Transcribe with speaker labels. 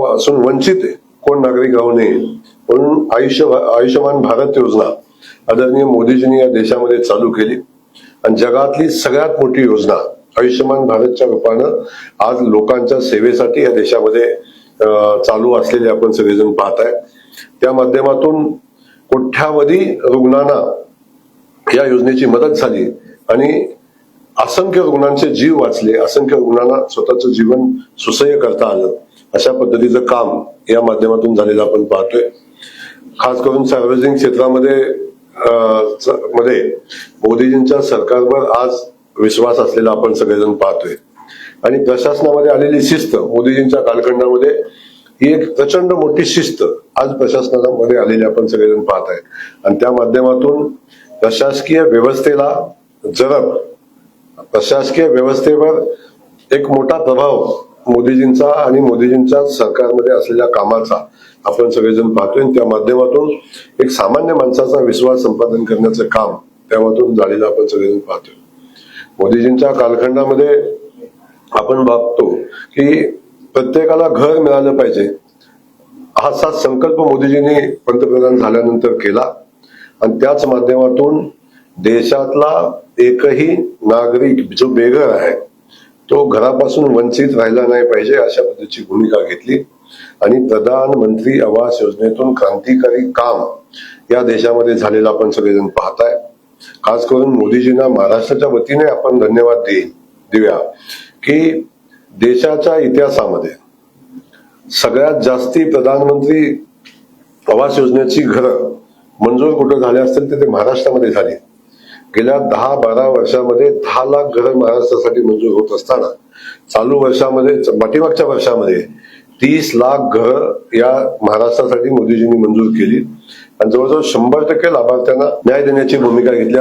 Speaker 1: असून वंचित कोण नागरिक राहू नये म्हणून आयुष्यमान भारत योजना आदरणीय मोदीजींनी या देशामध्ये चालू केली आणि जगातली सगळ्यात मोठी योजना आयुष्यमान भारतच्या रूपानं आज लोकांच्या सेवेसाठी या देशामध्ये चालू असलेले आपण सगळेजण पाहताय। त्या माध्यमातून कोट्यावधी रुग्णांना या योजनेची मदत झाली आणि असंख्य रुग्णांचे जीव वाचले, असंख्य रुग्णांना स्वतःचं जीवन सुसह्य करता आलं। अशा पद्धतीचं काम या माध्यमातून झालेलं आपण पाहतोय। खास करून सार्वजनिक क्षेत्रामध्ये मोदीजींच्या सरकारवर आज विश्वास असलेला आपण सगळेजण पाहतोय आणि प्रशासनामध्ये आलेली शिस्त मोदीजींच्या कालखंडामध्ये ही एक प्रचंड मोठी शिस्त आज प्रशासनामध्ये आलेली आपण सगळेजण पाहत आहे आणि त्या माध्यमातून प्रशासकीय व्यवस्थेला प्रशासकीय व्यवस्थेवर एक मोठा प्रभाव मोदीजींचा आणि मोदीजींच्या सरकारमध्ये असलेल्या कामाचा आपण सगळेजण पाहतोय। त्या माध्यमातून एक सामान्य माणसाचा विश्वास संपादन करण्याचं काम त्यामधून झालेलं आपण सगळेजण पाहतोय। मोदीजींच्या कालखंडामध्ये आपण बघतो की प्रत्येकाला घर मिळालं पाहिजे असा संकल्प मोदीजींनी पंतप्रधान झाल्यानंतर केला आणि त्याच माध्यमातून देशातला एकही नागरिक जो बेघर आहे तो घरापासून वंचित राहिला नाही पाहिजे अशा पद्धतीची भूमिका घेतली आणि प्रधानमंत्री आवास योजनेतून क्रांतिकारी काम या देशामध्ये झालेलं आपण सगळेजण पाहताय। खास करून मोदीजींना महाराष्ट्राच्या वतीने आपण धन्यवाद देऊया की देशाच्या इतिहासामध्ये सगळ्यात जास्ती प्रधानमंत्री आवास योजनेची घरं मंजूर कुठे झाले असतील तर ते महाराष्ट्रामध्ये झाली। गेल्या 10-12 वर्षामध्ये 10 लाख घरं महाराष्ट्रासाठी मंजूर होत असताना चालू वर्षामध्ये पाठीमागच्या वर्षामध्ये 30 लाख घरं या महाराष्ट्रासाठी मोदीजींनी मंजूर केली आणि जवळजवळ 100% लाभार्थ्यांना न्याय देण्याची भूमिका घेतली।